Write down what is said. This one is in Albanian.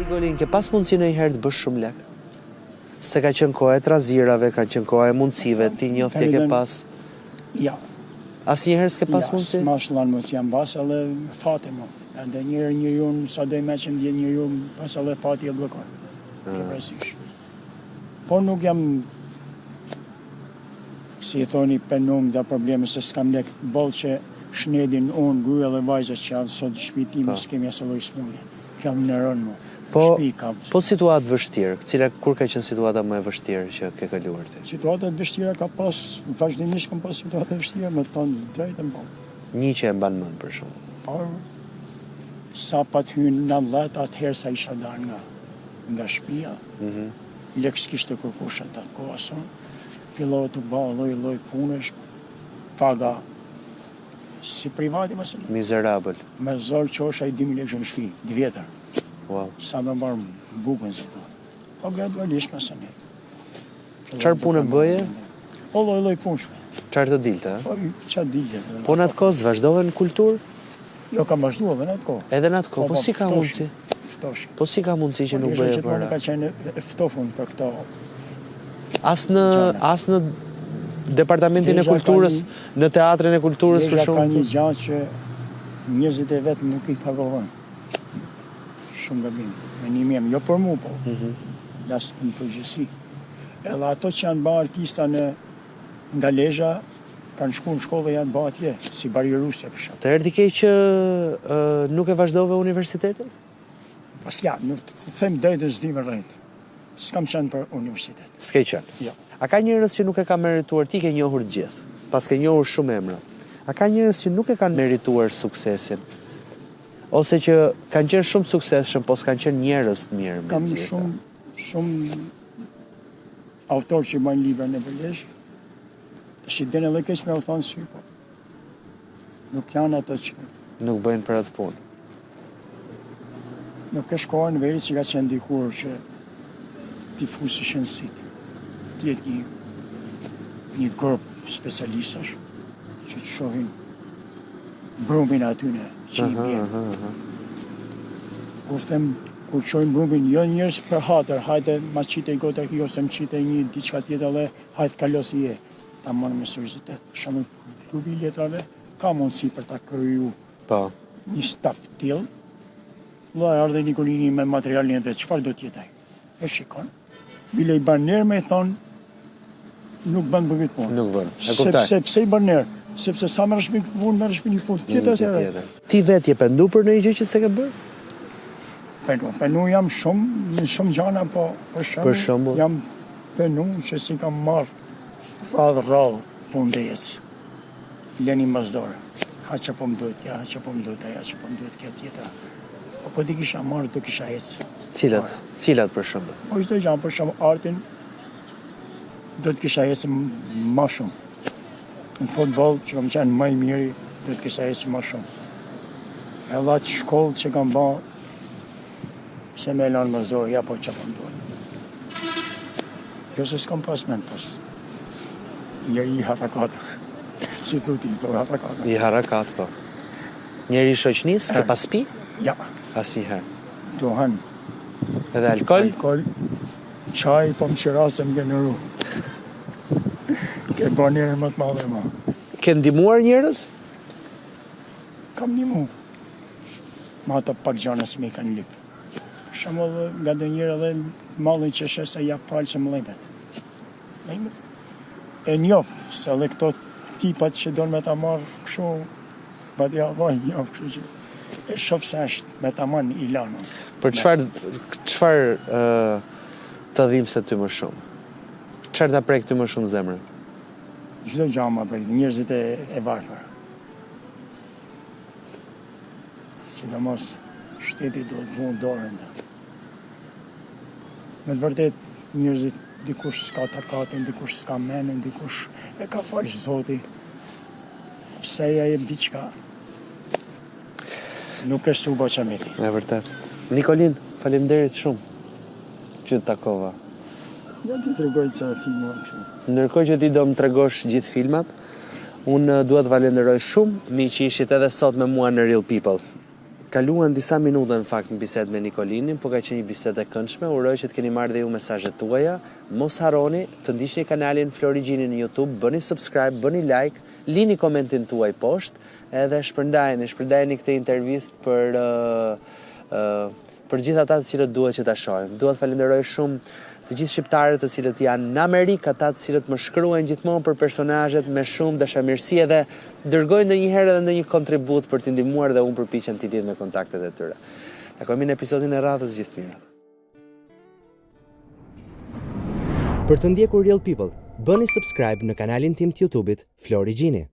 Nikolin, ke pas mundësi ndonjëherë të bësh shumë lek? Se ka qenë koha e trazirave, ka qenë koha e mundësive, ti njoftë ke pas? Ja. Asnjëherë s'ke pas mundësi? Ja, s'mashlan mos jam bas edhe fati mo. Ende njëri sa do me që ndje njëri pas edhe fati e blokon. Këpërësish. Po nuk jam, si e thoni, penum dhe probleme se s'kam lek bolë që shnedin unë, gruja dhe vajzët që janë sot shpitime, s'kemi asë loj smundje. Kam në rënë mo. Po situatë vështirë, kur ka qenë situata më e vështirë që ke kaluar ti? Situatat vështira ka pas, vazhdimisht kam pas situatat vështira me tonë drejtën po. Një që e mban mend për shumë. Por, sa pat hynë në 10, atëherë sa isha darë nga shtëpia, lek s'kishte kërkushat atë kohëson, fillohet të ba loj punësh, paga si privati mësën. Mizerabël. Me zorë qosha i 2.000 lekë në shtëpi, 2 vjetër. Wow. Sa me marë bukën, si të. Po gradualisht mësën e. Qarë punë bëje? O loj punëshme. Qarë të dilte? Po, qatë dilte. Po në atë kohë vazhdove në kulturë? Jo, kam vazhdu edhe në atë kohë. Edhe në atë kohë, po si ka mundësi? Ftoshi. Po si ka mundësi që nuk bëje për... Ka qenë ftofun për këto. As në departamentin e kulturës, në teatrin e kulturës për shumë? Ka një gjatë që njerëzit e vetë nuk i pagovën. Shumë gabim. Me një mjem, jo për mu, po. Lasë në përgjësi. Edhe ato që janë ba artista nga Lezhë, kanë shku në shkollë dhe janë ba atje, si barjerusja për shumë. Të erdi kej që nuk e vazhdove universitetin? Pas ja, nuk të them drejtë zdi me rejtë. S'kam qenë për universitet. S'ke qenë? Ja. A ka njërës që nuk e ka merituar, ti ke njohur gjithë, pas ke njohur shumë emra. A ka njërës që nuk e kanë merituar suksesin? Ose që kanë qenë shumë suksesshëm, po s'kanë qenë njerëz të mirë me gjithë? Kam shumë autor që bajnë libra në përlesh, të shqiten edhe keq me u thonë sy, po. Nuk janë ato që... Nuk bëjnë për atë punë. Nuk e shkohen në veri që ka qenë dikur që t'i fusë shënësit. Tjetë një grup specialistash që të shohin brumin atyne që i bjerë. Kur them, kur qojnë brumin, jo njërës për hatër, hajte ma qite i gotë, jo se më qite një diçka tjetë dhe hajtë kalos i e. Ta mënë me seriozitet. Shumë klubi letrave ka mundësi për ta kryu një staf t'il. Dhe ardhe Nikolini me materialin e dhe qëfar do t'jetaj? E shikon. Bile i baner me thonë, nuk bënë për këtë punë. Nuk bënë, e kuptaj. Pse i baner? Sepse sa me rëshmi këtë punë, me rëshmi një punë tjetër. Ti vetë je pendu për në i gjë që se ke bërë? Penu jam shumë gjana, po për shumë jam penu që si kam marrë radhë punë dhe jesë. Leni mazdore. Ha që po më duhet kja, ha që po më duhet aja, që po më duhet kja tjetra. Po ti kisha marrë, do kisha ecë. Cilat për shumë? Po ishte gjanë për shumë artin, do të kisha ecë ma shumë. Në futbol që kam qenë më i miri, do të kisha ecë ma shumë. Edhe atë shkollë që kam ba, se me lanë më zdojë, ja po që po më duhet. Jo se s'kam pas men pas. Njeri i harakatër. Si thu ti, thu harakatër. I harakat, po. Njeri i shoqnis, ke pas pi? Ja. Asnjëherë. Duhan. Edhe alkohol? Alkohol. Qaj, po më qirasë më generu. Ke ba njëre më të madhe ma. Ke ndimuar njërës? Kam ndimu. Ma ata pak gjana si me i kanë lipë. Shumë dhe nga do njërë edhe malin që shë se ja falë që më lejmet. Lejmet? E njofë, se edhe këto tipat që donë me ta marë këshu, ba t'ja vaj njofë këshu që e shofë se është me ta marë i lanë. Për qëfar të dhimë se ty më shumë? Qërë të prek ty më shumë zemrën? Gjdo gjama prek, njërzit e varfër. Sidomos, shteti do të vunë dorën. Me të vërtet, njërzit dikush s'ka takatin, dikush s'ka menën, dikush e ka falë zoti. Pse ja jep diqka. Nuk është suba që meti. E vërtet. Nikolin, faleminderit shumë që të takova. Ja ti tregoj që ti më kështu. Ndërkohë që ti do më tregosh gjithë filmat, unë dua të falenderoj shumë mi që ishit edhe sot me mua në Real People. Kaluan disa minuta në fakt në bisedë me Nikolinin, po ka qenë një bisedë e këndshme. Uroj që të keni marrë dhe ju mesazhet tuaja. Mos harroni të ndiqni kanalin Florigjini në YouTube, bëni subscribe, bëni like, lini komentin tuaj poshtë, edhe shpërndajeni këtë intervistë për gjithë ata të cilët duhet që ta shohin. Dua të falenderoj shumë të gjithë shqiptarët të cilët janë në Amerikë, ata të cilët më shkruajnë gjithmonë për personazhet me shumë dashamirësi dhe dërgojnë ndonjëherë edhe ndonjë kontribut për t'i ndihmuar dhe unë përpiqem t'i lidh me kontaktet e tyre. Takohemi në episodin e radhës gjithë mirat. Për të ndjekur Real People, bëni subscribe në kanalin tim të YouTube-it Florigjini.